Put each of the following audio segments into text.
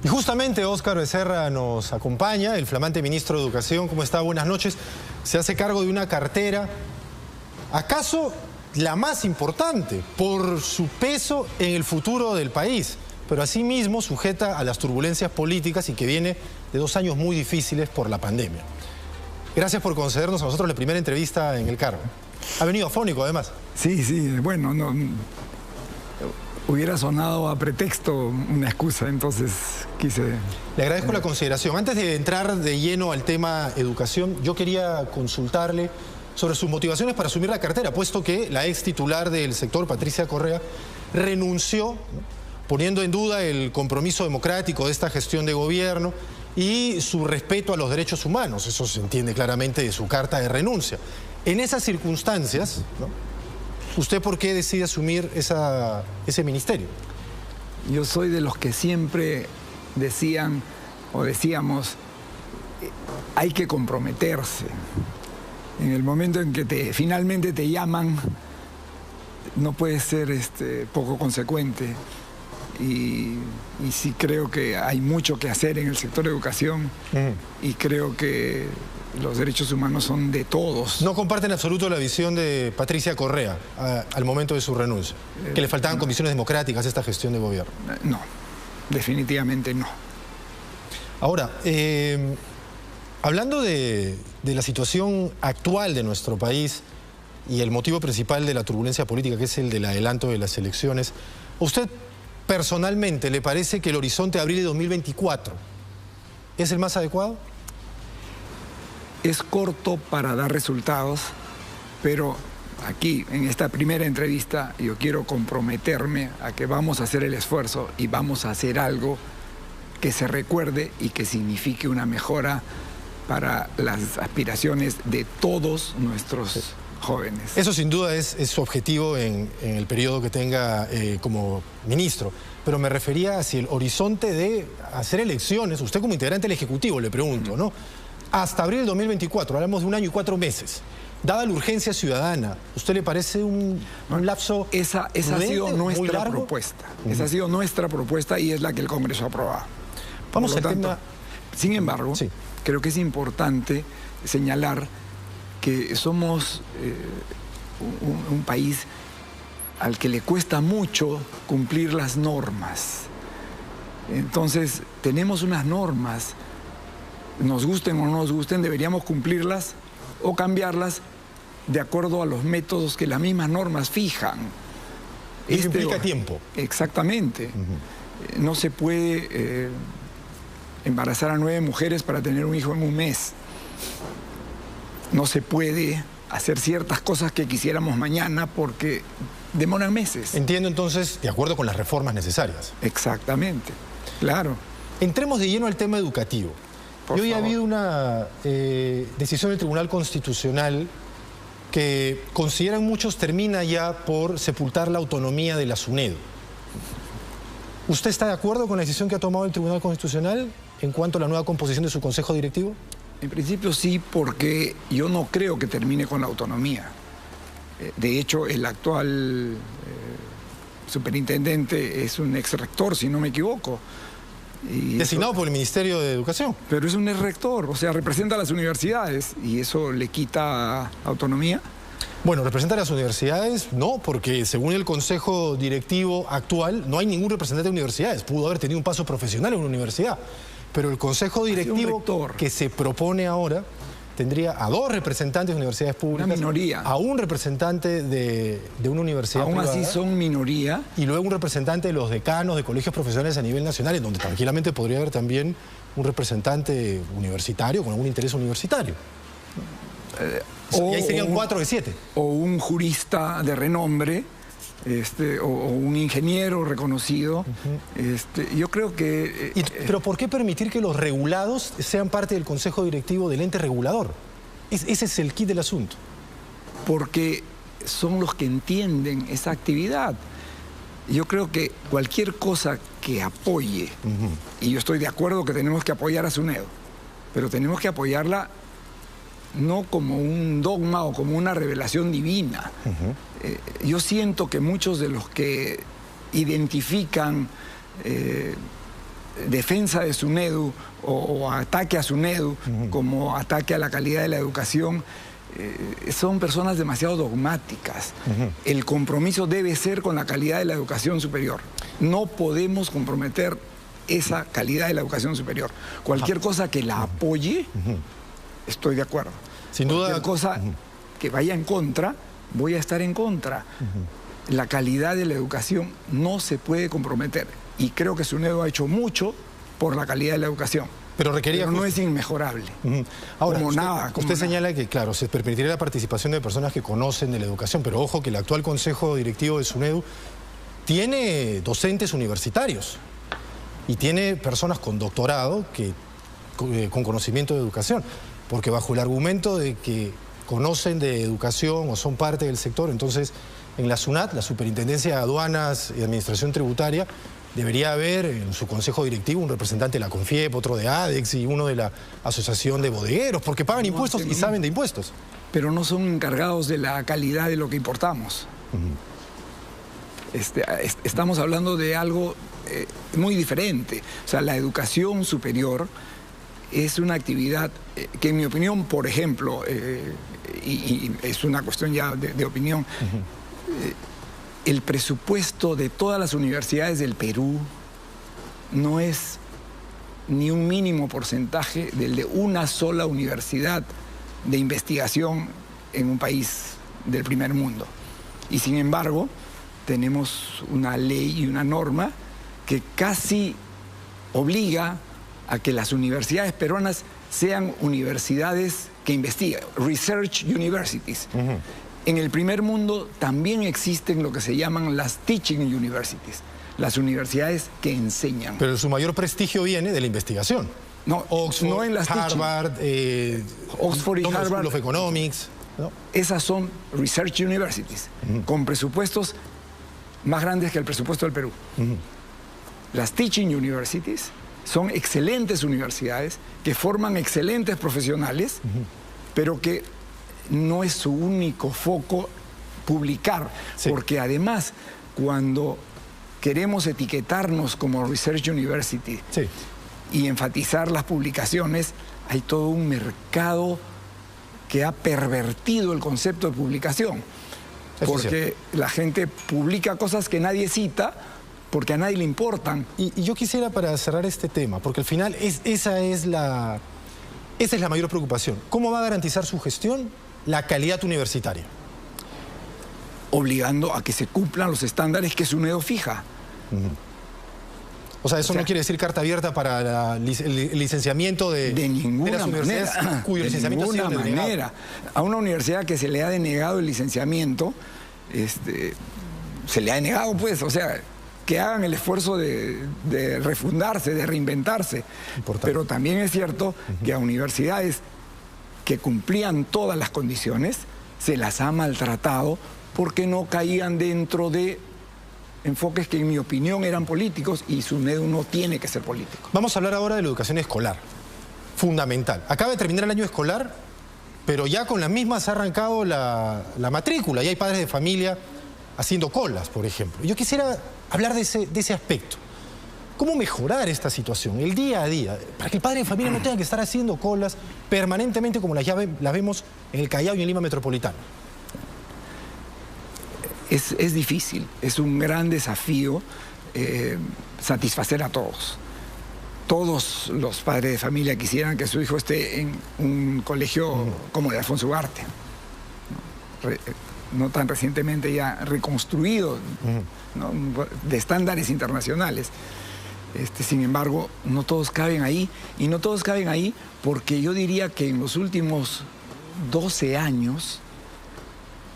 Y justamente Óscar Becerra nos acompaña, el flamante ministro de Educación. ¿Cómo está? Buenas noches. Se hace cargo de una cartera, acaso la más importante por su peso en el futuro del país, pero asimismo sujeta a las turbulencias políticas y que viene de 2 años muy difíciles por la pandemia. Gracias por concedernos a nosotros la primera entrevista en el cargo. Ha venido afónico, además. Sí, bueno, no, hubiera sonado a pretexto una excusa, entonces quise... Le agradezco la consideración. Antes de entrar de lleno al tema educación, yo quería consultarle sobre sus motivaciones para asumir la cartera, puesto que la ex titular del sector, Patricia Correa, renunció, poniendo en duda el compromiso democrático de esta gestión de gobierno y su respeto a los derechos humanos. Eso se entiende claramente de su carta de renuncia. En esas circunstancias, ¿no?, ¿usted por qué decide asumir ese ministerio? Yo soy de los que siempre decían o decíamos, hay que comprometerse. En el momento en que finalmente te llaman, no puedes ser poco consecuente. Y sí creo que hay mucho que hacer en el sector de educación y creo que los derechos humanos son de todos. ¿No comparte en absoluto la visión de Patricia Correa al momento de su renuncia? ¿Que le faltaban condiciones democráticas a esta gestión de gobierno? No, definitivamente no. Ahora, hablando de la situación actual de nuestro país y el motivo principal de la turbulencia política, que es el del adelanto de las elecciones, ¿usted personalmente le parece que el horizonte de abril de 2024 es el más adecuado? Es corto para dar resultados, pero aquí, en esta primera entrevista, yo quiero comprometerme a que vamos a hacer el esfuerzo y vamos a hacer algo que se recuerde y que signifique una mejora para las aspiraciones de todos nuestros jóvenes. Eso sin duda es su objetivo en el periodo que tenga como ministro, pero me refería hacia el horizonte de hacer elecciones. Usted como integrante del Ejecutivo, le pregunto, ¿no? Hasta abril del 2024, hablamos de 1 año y 4 meses. Dada la urgencia ciudadana, ¿usted le parece un lapso Esa ha sido nuestra propuesta. Esa ha sido nuestra propuesta y es la que el Congreso ha aprobado. Vamos al tema. Sin embargo, sí, creo que es importante señalar que somos un país al que le cuesta mucho cumplir las normas. Entonces, tenemos unas normas, nos gusten o no nos gusten, deberíamos cumplirlas o cambiarlas de acuerdo a los métodos que las mismas normas fijan. Eso implica tiempo. Exactamente. No se puede embarazar a 9 mujeres para tener un hijo en un mes. No se puede hacer ciertas cosas que quisiéramos mañana porque demoran meses. Entiendo entonces, de acuerdo con las reformas necesarias. Exactamente, claro. Entremos de lleno al tema educativo. Y hoy ha habido una decisión del Tribunal Constitucional que consideran muchos termina ya por sepultar la autonomía de la SUNEDU. ¿Usted está de acuerdo con la decisión que ha tomado el Tribunal Constitucional en cuanto a la nueva composición de su Consejo Directivo? En principio sí, porque yo no creo que termine con la autonomía. De hecho, el actual superintendente es un ex rector, si no me equivoco. Designado por el Ministerio de Educación. Pero es un ex rector, o sea, representa a las universidades y eso le quita autonomía. Bueno, representa a las universidades, no, porque según el Consejo Directivo actual no hay ningún representante de universidades. Pudo haber tenido un paso profesional en una universidad, pero el Consejo Directivo que se propone ahora tendría a 2 representantes de universidades públicas, una minoría, a un representante de una universidad privada, aún así son minoría, y luego un representante de los decanos de colegios profesionales a nivel nacional, en donde tranquilamente podría haber también un representante universitario con algún interés universitario. Y ahí serían 4 de 7. O un jurista de renombre, o un ingeniero reconocido. Yo creo que... Pero ¿por qué permitir que los regulados sean parte del Consejo Directivo del ente regulador? Ese es el quid del asunto. Porque son los que entienden esa actividad. Yo creo que cualquier cosa que apoye, y yo estoy de acuerdo que tenemos que apoyar a SUNEDU, pero tenemos que apoyarla no como un dogma o como una revelación divina. Yo siento que muchos de los que identifican defensa de SUNEDU o ataque a SUNEDU como ataque a la calidad de la educación, son personas demasiado dogmáticas. El compromiso debe ser con la calidad de la educación superior. No podemos comprometer esa calidad de la educación superior. Cualquier cosa que la apoye, estoy de acuerdo. Sin duda. Cualquier cosa que vaya en contra, voy a estar en contra. La calidad de la educación no se puede comprometer. Y creo que SUNEDU ha hecho mucho por la calidad de la educación. Pero no es inmejorable. Ahora, como usted señala que, claro, se permitiría la participación de personas que conocen de la educación, pero ojo que el actual Consejo Directivo de SUNEDU tiene docentes universitarios y tiene personas con doctorado con conocimiento de educación, porque bajo el argumento de que conocen de educación o son parte del sector, entonces en la SUNAT, la Superintendencia de Aduanas y Administración Tributaria, debería haber en su consejo directivo un representante de la CONFIEP, otro de ADEX y uno de la Asociación de Bodegueros, porque pagan impuestos y saben de impuestos. Pero no son encargados de la calidad de lo que importamos. Estamos hablando de algo muy diferente. O sea, la educación superior es una actividad que, en mi opinión, por ejemplo, y es una cuestión ya de opinión, el presupuesto de todas las universidades del Perú no es ni un mínimo porcentaje del de una sola universidad de investigación en un país del primer mundo. Y sin embargo, tenemos una ley y una norma que casi obliga a que las universidades peruanas sean universidades que investigan, research universities. En el primer mundo también existen lo que se llaman las teaching universities, las universidades que enseñan. Pero su mayor prestigio viene de la investigación. No, Oxford, no en las Harvard, Oxford y Harvard, School of Economics, ¿no? Esas son research universities, con presupuestos más grandes que el presupuesto del Perú. Las teaching universities son excelentes universidades que forman excelentes profesionales, pero que no es su único foco publicar, porque además cuando queremos etiquetarnos como Research University y enfatizar las publicaciones, hay todo un mercado que ha pervertido el concepto de publicación, porque la gente publica cosas que nadie cita porque a nadie le importan. Y yo quisiera, para cerrar este tema, porque al final esa es la mayor preocupación. ¿Cómo va a garantizar su gestión la calidad universitaria? Obligando a que se cumplan los estándares que SUNEDU fija. O sea, eso no quiere decir carta abierta para el licenciamiento de ninguna las universidades manera, cuyo licenciamiento ha sido denegado. A una universidad que se le ha denegado el licenciamiento, se le ha denegado, pues, o sea, que hagan el esfuerzo de refundarse, de reinventarse. Pero también es cierto que a universidades que cumplían todas las condiciones se las ha maltratado porque no caían dentro de enfoques que, en mi opinión, eran políticos, y SUNEDU no tiene que ser político. Vamos a hablar ahora de la educación escolar, fundamental. Acaba de terminar el año escolar, pero ya con las mismas ha arrancado la matrícula, y hay padres de familia haciendo colas, por ejemplo. Yo quisiera hablar de ese aspecto. ¿Cómo mejorar esta situación, el día a día, para que el padre de familia no tenga que estar haciendo colas permanentemente como las vemos en el Callao y en Lima Metropolitana? Es difícil, es un gran desafío satisfacer a todos. Todos los padres de familia quisieran que su hijo esté en un colegio como el de Alfonso Ugarte, no tan recientemente ya reconstruido, ¿no?, de estándares internacionales. Sin embargo, no todos caben ahí, y no todos caben ahí porque yo diría que en los últimos 12 años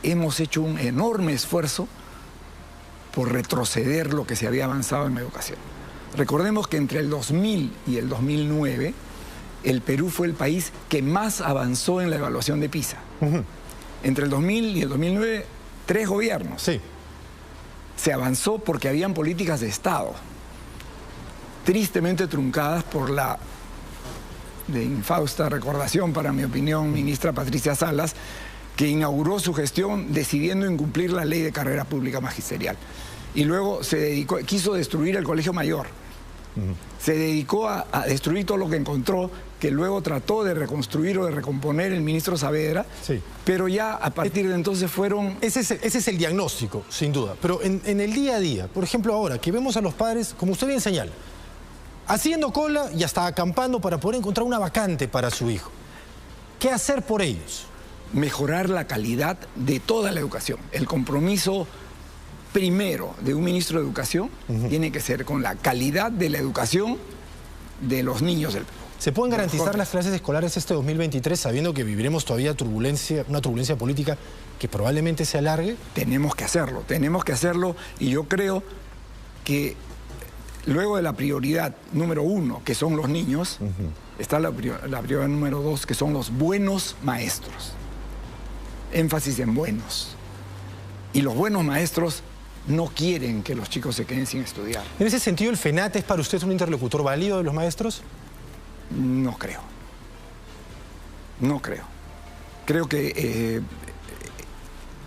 hemos hecho un enorme esfuerzo por retroceder lo que se había avanzado en la educación. Recordemos que entre el 2000 y el 2009, el Perú fue el país que más avanzó en la evaluación de PISA. Entre el 2000 y el 2009, 3 gobiernos. Se avanzó porque habían políticas de Estado, tristemente truncadas por la de infausta recordación, para mi opinión, ministra Patricia Salas, que inauguró su gestión decidiendo incumplir la ley de carrera pública magisterial. Y luego quiso destruir el colegio mayor. Se dedicó a destruir todo lo que encontró, que luego trató de reconstruir o de recomponer el ministro Saavedra, sí. Pero ya a partir de entonces fueron... Ese es el diagnóstico, sin duda. Pero en el día a día, por ejemplo ahora, que vemos a los padres, como usted bien señala, haciendo cola y hasta acampando para poder encontrar una vacante para su hijo. ¿Qué hacer por ellos? Mejorar la calidad de toda la educación. El compromiso primero de un ministro de Educación tiene que ser con la calidad de la educación de los niños del Perú. ¿Se pueden garantizar las clases escolares este 2023 sabiendo que viviremos todavía una turbulencia política que probablemente se alargue? Tenemos que hacerlo y yo creo que luego de la prioridad número 1, que son los niños, está la prioridad número 2, que son los buenos maestros. Énfasis en buenos. Y los buenos maestros no quieren que los chicos se queden sin estudiar. En ese sentido, ¿el FENAT es para usted un interlocutor válido de los maestros? No creo. No creo. Creo que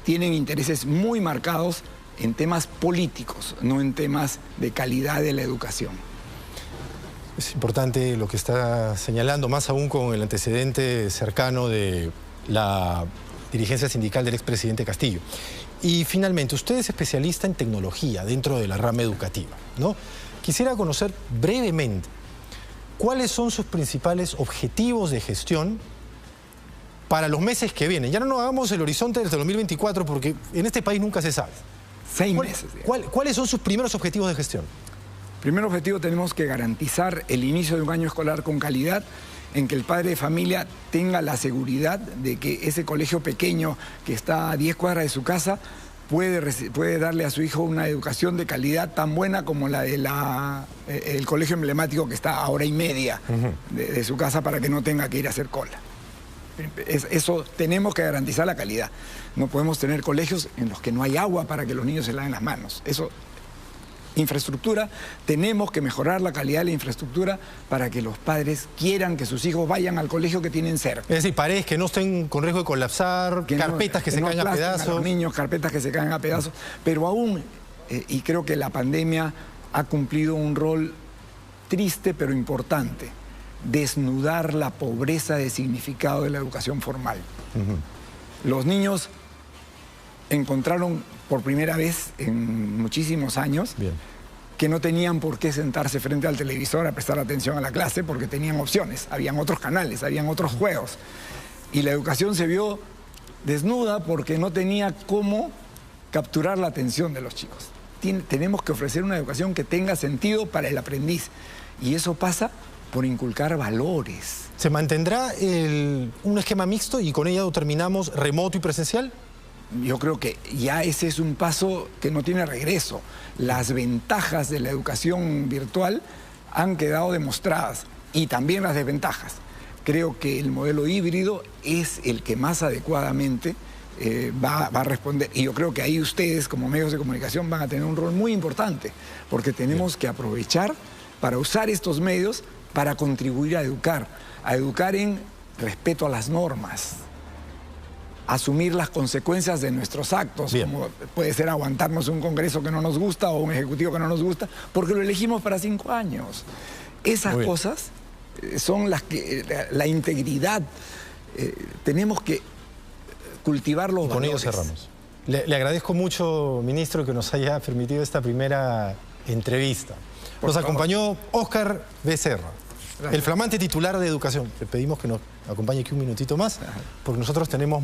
tienen intereses muy marcados en temas políticos, no en temas de calidad de la educación. Es importante lo que está señalando, más aún con el antecedente cercano de la dirigencia sindical del expresidente Castillo. Y finalmente, usted es especialista en tecnología dentro de la rama educativa, ¿no? Quisiera conocer brevemente cuáles son sus principales objetivos de gestión para los meses que vienen. Ya no nos hagamos el horizonte desde 2024 porque en este país nunca se sabe. 6 meses. ¿Cuáles son sus primeros objetivos de gestión? Primer objetivo, tenemos que garantizar el inicio de un año escolar con calidad, en que el padre de familia tenga la seguridad de que ese colegio pequeño que está a 10 cuadras de su casa puede darle a su hijo una educación de calidad tan buena como la de el colegio emblemático que está a hora y media de su casa para que no tenga que ir a hacer cola. Eso tenemos que garantizar la calidad. No podemos tener colegios en los que no hay agua para que los niños se laven las manos. Infraestructura, tenemos que mejorar la calidad de la infraestructura para que los padres quieran que sus hijos vayan al colegio que tienen cerca. Es decir, paredes que no estén con riesgo de colapsar, carpetas que se caen a pedazos. A los niños, carpetas que se caen a pedazos. Pero aún, y creo que la pandemia ha cumplido un rol triste pero importante, desnudar la pobreza de significado de la educación formal. Los niños encontraron por primera vez en muchísimos años que no tenían por qué sentarse frente al televisor a prestar atención a la clase porque tenían opciones, habían otros canales, habían otros juegos. Y la educación se vio desnuda porque no tenía cómo capturar la atención de los chicos. Tenemos que ofrecer una educación que tenga sentido para el aprendiz y eso pasa por inculcar valores. ¿Se mantendrá un esquema mixto y con ello terminamos remoto y presencial? Yo creo que ya ese es un paso que no tiene regreso. Las ventajas de la educación virtual han quedado demostradas y también las desventajas. Creo que el modelo híbrido es el que más adecuadamente va a responder. Y yo creo que ahí ustedes, como medios de comunicación, van a tener un rol muy importante, porque tenemos que aprovechar para usar estos medios para contribuir a educar en respeto a las normas, asumir las consecuencias de nuestros actos, como puede ser aguantarnos un Congreso que no nos gusta o un Ejecutivo que no nos gusta, porque lo elegimos para 5 años. Esas cosas son las que, la integridad, tenemos que cultivar los valores. Con ello cerramos. Le agradezco mucho, ministro, que nos haya permitido esta primera entrevista. Nos acompañó Óscar Becerra, el flamante titular de Educación. Le pedimos que nos acompañe aquí un minutito más, porque nosotros tenemos más.